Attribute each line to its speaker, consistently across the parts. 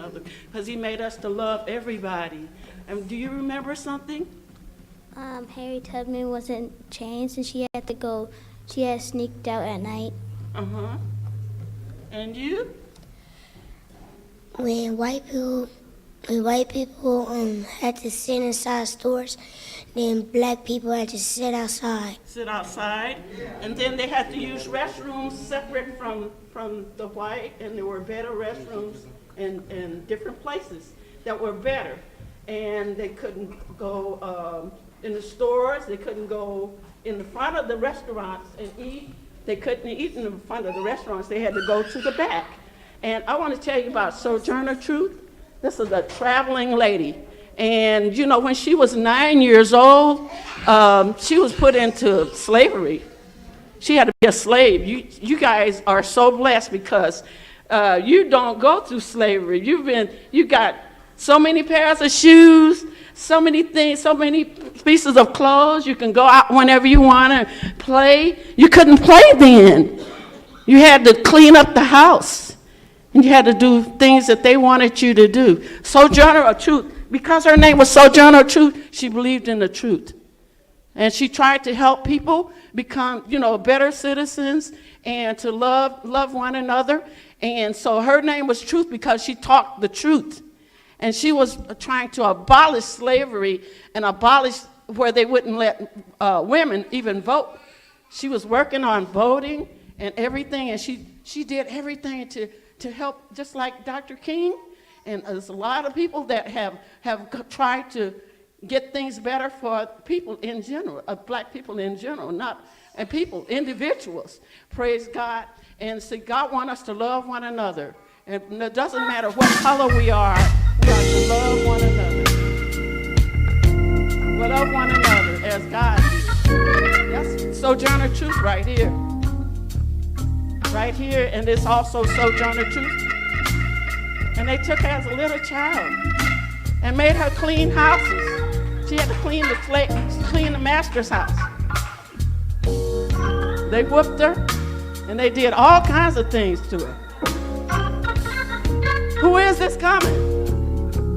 Speaker 1: another, because he made us to love everybody. And do you remember something?
Speaker 2: Harriet Tubman wasn't changed, and she had sneaked out at night.
Speaker 1: Uh-huh. And you?
Speaker 3: When white people had to sit inside stores, then black people had to sit outside.
Speaker 1: Sit outside. And then they had to use restrooms separate from the white, and there were better restrooms in different places that were better. And they couldn't go in the stores, they couldn't go in the front of the restaurants and eat. They couldn't eat in the front of the restaurants, they had to go to the back. And I want to tell you about Sojourner Truth. This is a traveling lady. And you know, when she was 9 years old, she was put into slavery. She had to be a slave. You guys are so blessed because you don't go through slavery. You got so many pairs of shoes, so many things, so many pieces of clothes. You can go out whenever you want to play. You couldn't play then. You had to clean up the house. And you had to do things that they wanted you to do. Sojourner of Truth, because her name was Sojourner of Truth, she believed in the truth. And she tried to help people become, better citizens and to love one another. And so her name was Truth because she taught the truth. And she was trying to abolish slavery and abolish where they wouldn't let women even vote. She was working on voting and everything, and she did everything to help, just like Dr. King. And there's a lot of people that have tried to get things better for people in general, black people in general, and people, individuals. Praise God. And see, God wants us to love one another. And it doesn't matter what color we are to love one another. We love one another as God did. That's Sojourner Truth right here. Right here, and it's also Sojourner Truth. And they took her as a little child and made her clean houses. She had to clean the master's house. They whooped her, and they did all kinds of things to her. Who is this coming?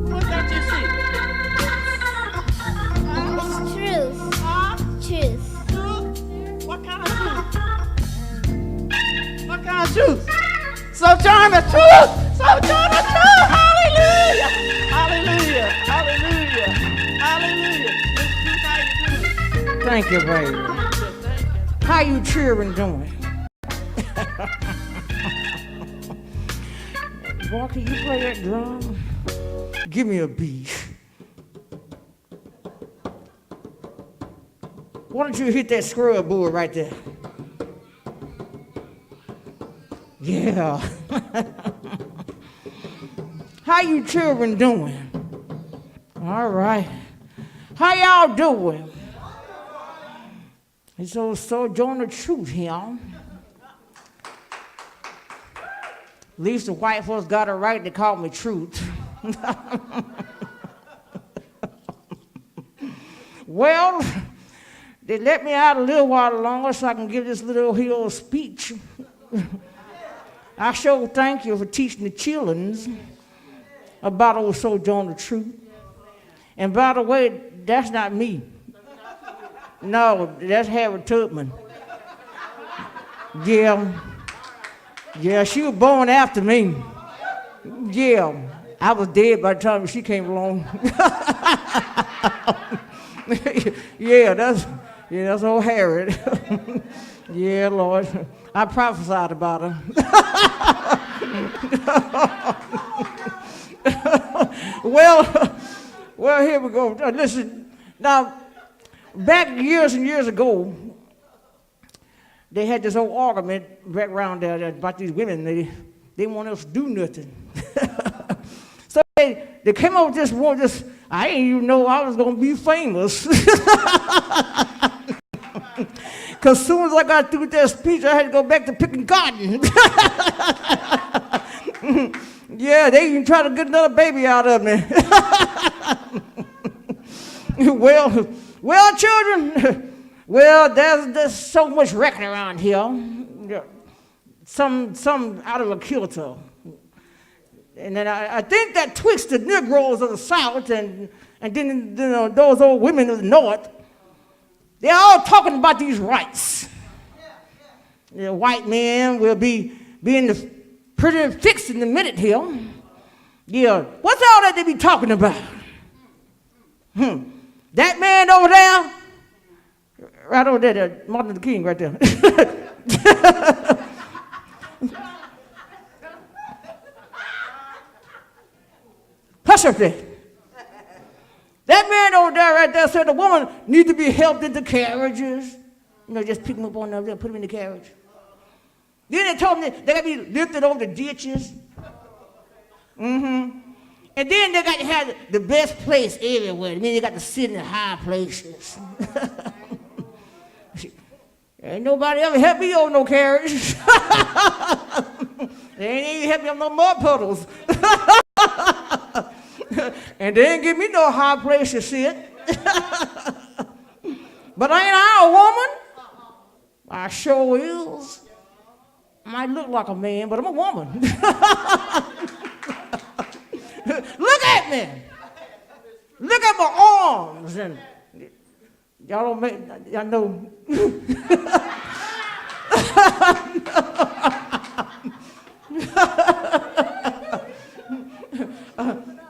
Speaker 1: Who is that you
Speaker 2: It's
Speaker 1: see?
Speaker 2: Truth.
Speaker 1: Huh?
Speaker 2: Truth.
Speaker 1: Truth? What kind of truth? What kind of truth? Sojourner Truth! Sojourner Truth! Hallelujah! Hallelujah! Hallelujah! Hallelujah! Miss Truth, how you doing?
Speaker 4: Thank you, baby.
Speaker 1: Thank you.
Speaker 4: How you children doing? Boy, can you play that drum? Give me a beat. Why don't you hit that scrub board right there? Yeah. How you children doing? All right. How y'all doing? It's old Sojourner Truth here. At least the white folks got it right to call me Truth. Well, they let me out a little while longer so I can give this little here speech. I sure thank you for teaching the children about old Sojourner Truth. And by the way, that's not me. No, that's Harriet Tubman. Yeah, she was born after me. Yeah, I was dead by the time she came along. That's old Harriet. Yeah, Lord, I prophesied about her. Well, here we go. Listen, now, back years and years ago, they had this old argument back around there about these women. They didn't want us to do nothing. So they came up with this one, I didn't even know I was going to be famous. Because as soon as I got through with that speech, I had to go back to picking cotton. Yeah, they even tried to get another baby out of me. Well, children, well, there's so much wrecking around here. Some out of a kilter. And then I think that twixt the Negroes of the South and then those old women of the North, they're all talking about these rights. The white man will be pretty fixed in a minute here. Yeah, what's all that they be talking about? That man over there, right over there, Martin Luther King right there. Hush up there. That man over there right there said the woman needs to be helped into carriages. Just pick them up on there, put them in the carriage. Then they told me they got to be lifted over the ditches. And then they got to have the best place everywhere. I mean, they got to sit in the high places. Ain't nobody ever helped me on no carriage. They ain't even helped me on no mud puddles. And they ain't give me no high place to sit. But ain't I a woman? I sure is. I might look like a man, but I'm a woman. Look at me. Look at my arms. And y'all don't make, I know.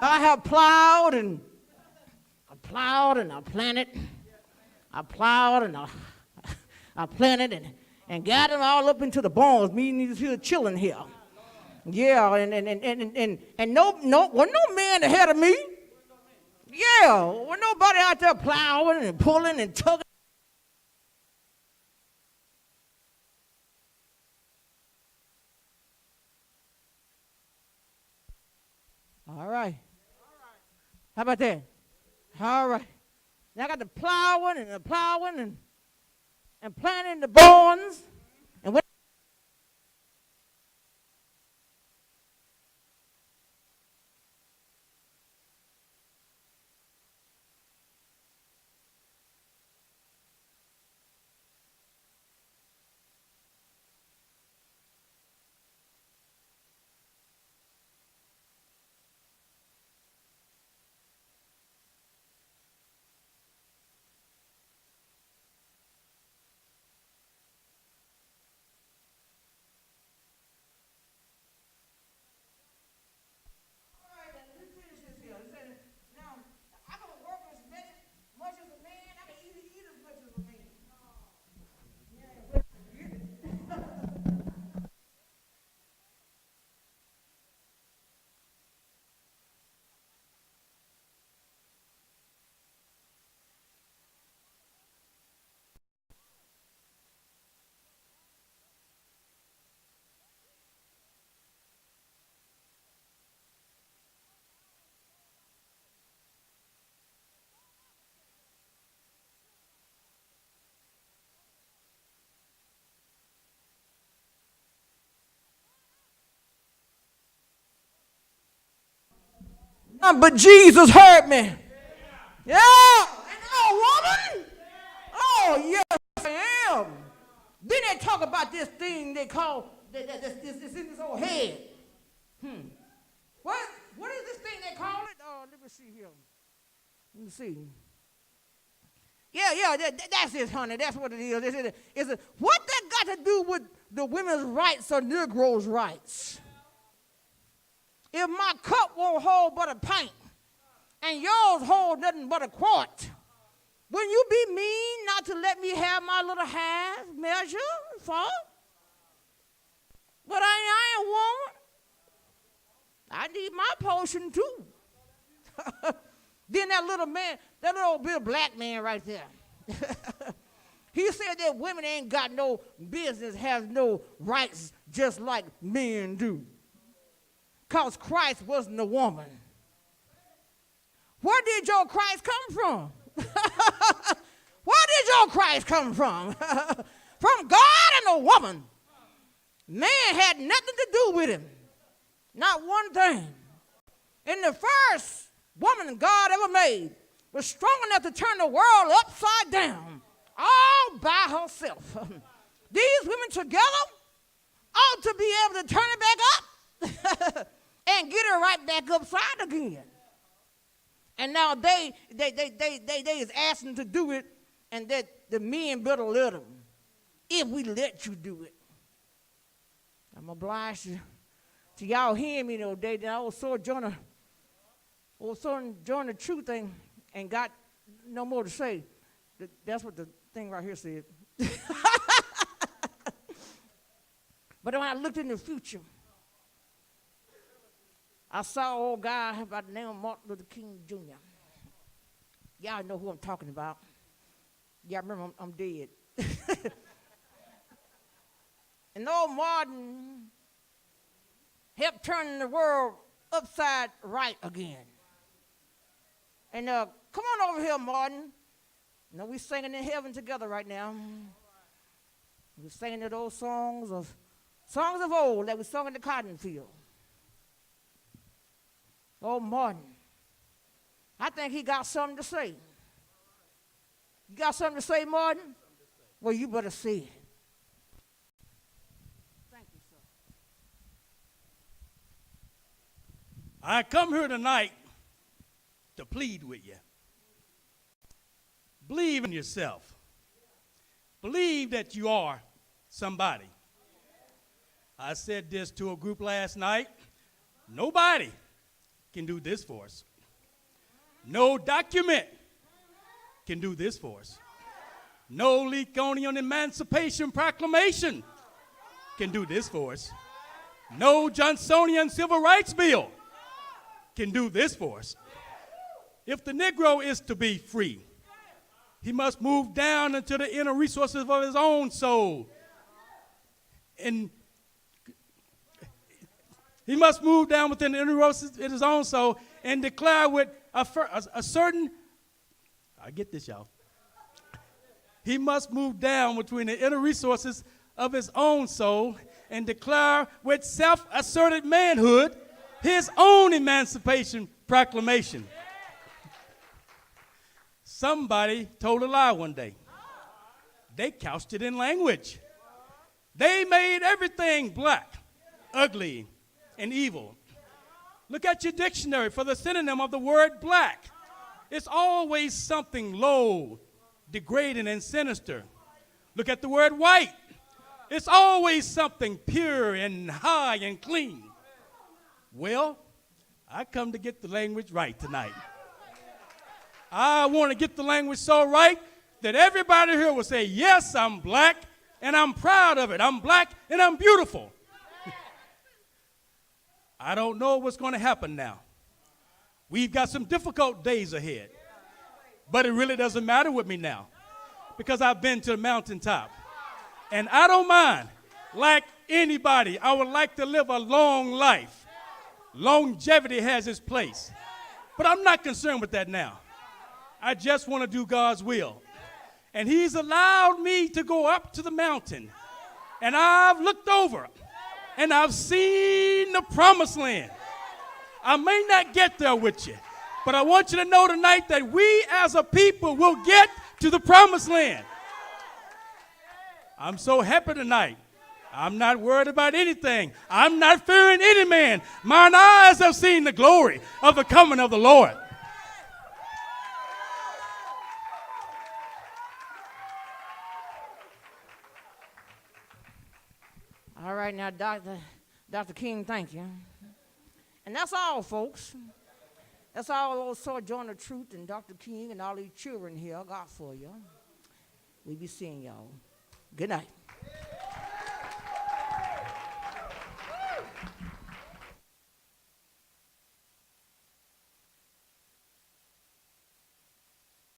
Speaker 4: I have plowed and I planted. I plowed and I planted and got them all up into the bones. Me and these here chilling here. Yeah, and no man ahead of me. Yeah, well, nobody out there plowing and pulling and tugging. All right. How about that? All right. Now I got the plowing and planting the bones. And when but Jesus heard me. Yeah. And woman. Oh, yes, I am. Then they talk about this thing they call, this in this old head. What is this thing they call it? Oh, let me see here. Let me see. Yeah, that's it, honey. That's what it is. What that got to do with the women's rights or Negroes' rights? If my cup won't hold but a pint and yours hold nothing but a quart, wouldn't you be mean not to let me have my little half measure for? But I ain't a woman. I need my portion too. Then that little man, that little bit black man right there, he said that women ain't got no business, has no rights just like men do. Because Christ wasn't a woman. Where did your Christ come from? Where did your Christ come from? From God and a woman. Man had nothing to do with him. Not one thing. And the first woman God ever made was strong enough to turn the world upside down all by herself. These women together ought to be able to turn it back up. and get her right back upside again. And now they is asking to do it, and that the men better let them, if we let you do it. I'm obliged to y'all hearing me the day that I was so join the truth thing and got no more to say. That's what the thing right here said. But when I looked in the future, I saw an old guy by the name of Martin Luther King Jr. Y'all know who I'm talking about. Y'all remember I'm dead. And old Martin helped turn the world upside right again. And come on over here, Martin. Now we're singing in heaven together right now. We're singing those songs of old that we sung in the cotton field. Oh, Martin, I think he got something to say. You got something to say, Martin? Well, you better say it. Thank you, sir.
Speaker 5: I come here tonight to plead with you. Believe in yourself. Believe that you are somebody. I said this to a group last night. Nobody can do this for us. No document can do this for us. No Lincolnian Emancipation Proclamation can do this for us. No Johnsonian Civil Rights Bill can do this for us. If the Negro is to be free, he must move down into the inner resources of his own soul. And he must move down within the inner resources of his own soul and declare with a certain, I get this, y'all. He must move down between the inner resources of his own soul and declare with self-asserted manhood his own emancipation proclamation. Somebody told a lie one day. They couched it in language. They made everything black, ugly, and evil. Look at your dictionary for the synonym of the word black. It's always something low, degrading, and sinister. Look at the word white. It's always something pure and high and clean. Well, I come to get the language right tonight. I want to get the language so right that everybody here will say, yes, I'm black, and I'm proud of it. I'm black, and I'm beautiful. I don't know what's going to happen now. We've got some difficult days ahead. But it really doesn't matter with me now because I've been to the mountaintop. And I don't mind. Like anybody, I would like to live a long life. Longevity has its place. But I'm not concerned with that now. I just want to do God's will. And he's allowed me to go up to the mountain. And I've looked over. And I've seen the promised land. I may not get there with you, but I want you to know tonight that we as a people will get to the promised land. I'm so happy tonight. I'm not worried about anything. I'm not fearing any man. Mine eyes have seen the glory of the coming of the Lord.
Speaker 4: All right, now, Dr. King, thank you. And that's all, folks. That's all old Sojourner Truth and Dr. King and all these children here got for you. We be seeing y'all. Good night.